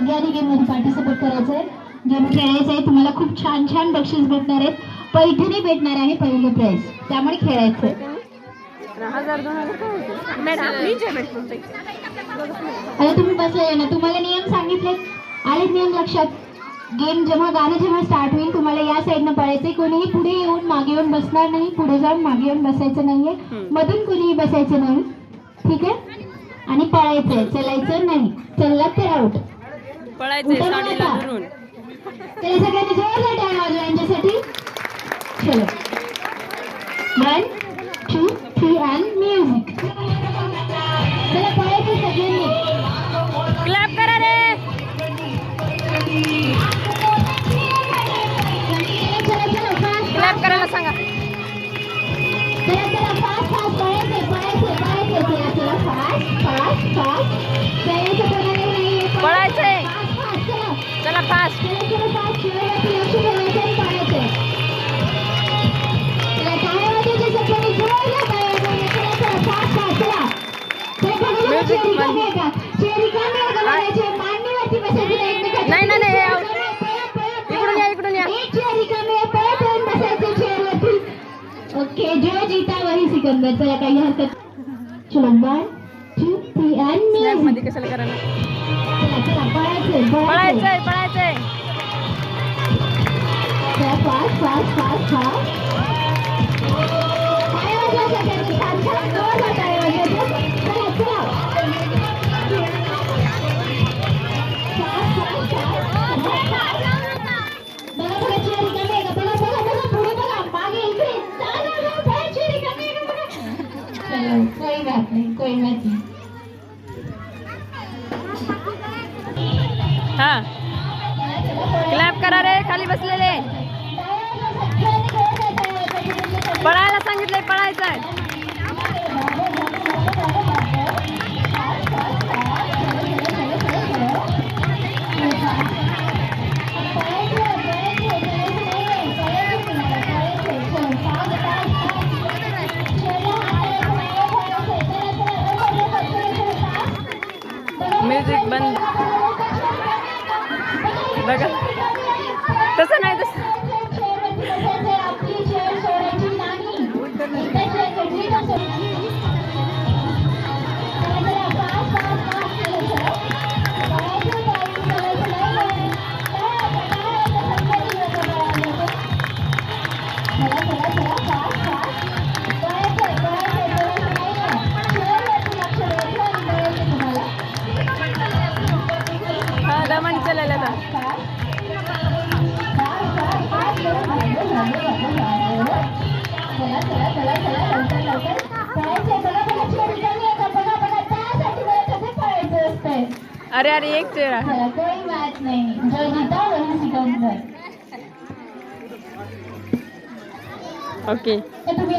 सगळ्यांनी गेम मध्ये पार्टिसिपेट करायचं आहे, गेम खेळायचं आहे. तुम्हाला खूप छान छान बक्षीस भेटणार आहेत. पैठणी भेटणार आहे पहिलं प्राइज, त्यामुळे खेळायचं आहे. 1000-2000 मॅडम अरे तुम्ही बसले ना, तुम्हाला नियम सांगितले, आले नियम लक्षात. गेम जेव्हा स्टार्ट होईल तुम्हाला या साईडनं पळायचंय. कोणीही पुढे येऊन मागे येऊन बसणार नाही, पुढे जाऊन मागे येऊन बसायचं नाहीये, मधून कोणीही बसायचं नाही, ठीक आहे. आणि पळायचंय, चलायचं नाही. चलला तर आउट. पळायचंय साडीला धरून. चला सगळ्यांनी जोरदार टाळ्या वाजवा यांच्यासाठी. चलो 1 2 3 अँड म्युझिक. चला पळायचं सगळ्यांनी. क्लॅप करा रे. क्लॅप करायला सांगा. चला चला फास्ट फास्ट पळायचंय पळायचंय पळायचंय. चला चला फास्ट फास्ट फास्ट. पळायचं कोणाला नाहीये. पळायचंय. फास्ट चला. चला फास्ट. चला चला फास्ट. खेळायचं लक्ष ठेवायचं आणि पळायचंय. चला टाळ्या वाजवायच्या सगळ्यांनी जोरदार टाळ्या वाजवायच्या. चला चला फास्ट फास्ट चला. चला बघा ना चेअर रिकामी आहे का? चेअर रिकामी आहे का बघायचे. मांडीवरती बसायचं नाही एकमेकांच्या. नाही नाही नाही इकडून या इकडून या. एक चेअर रिकामी आहे, पळत येऊन बसायचं चेअरवरती. ओके जो जीता वही सिकंदर. चला काही हरकत. चलो 1 2 3 अँड स्नॅप म्युझिक. मध्ये कशाला करायला. चला चला पळायचंय पळायचंय पळायचंय. चला फास्ट फास्ट फास्ट फास्ट. टाळ्या वाजवा सगळ्यांनी. छान छान जोरदार टाळ्या वाजवायच्या. चला चला फास्ट फास्ट फास्ट. बघा बघा चेअर रिकामी आहे का? बघा बघा बघा पुढे बघा मागे इकडे. चला बघा चेअर रिकामी आहे का बघा. चलो कोई बात नहीं कोई बात नहीं. हा क्लॅप करा रे खाली बसलेले. पळायला सांगितलंय पळायचंय. म्युझिक बंद. बघा तसं नाही तसं. हा दमाने चालायला आता. अरे अरे एक चेहरा. कोई बात नहीं जो जीता वही सिकंदर. ओके तुम्ही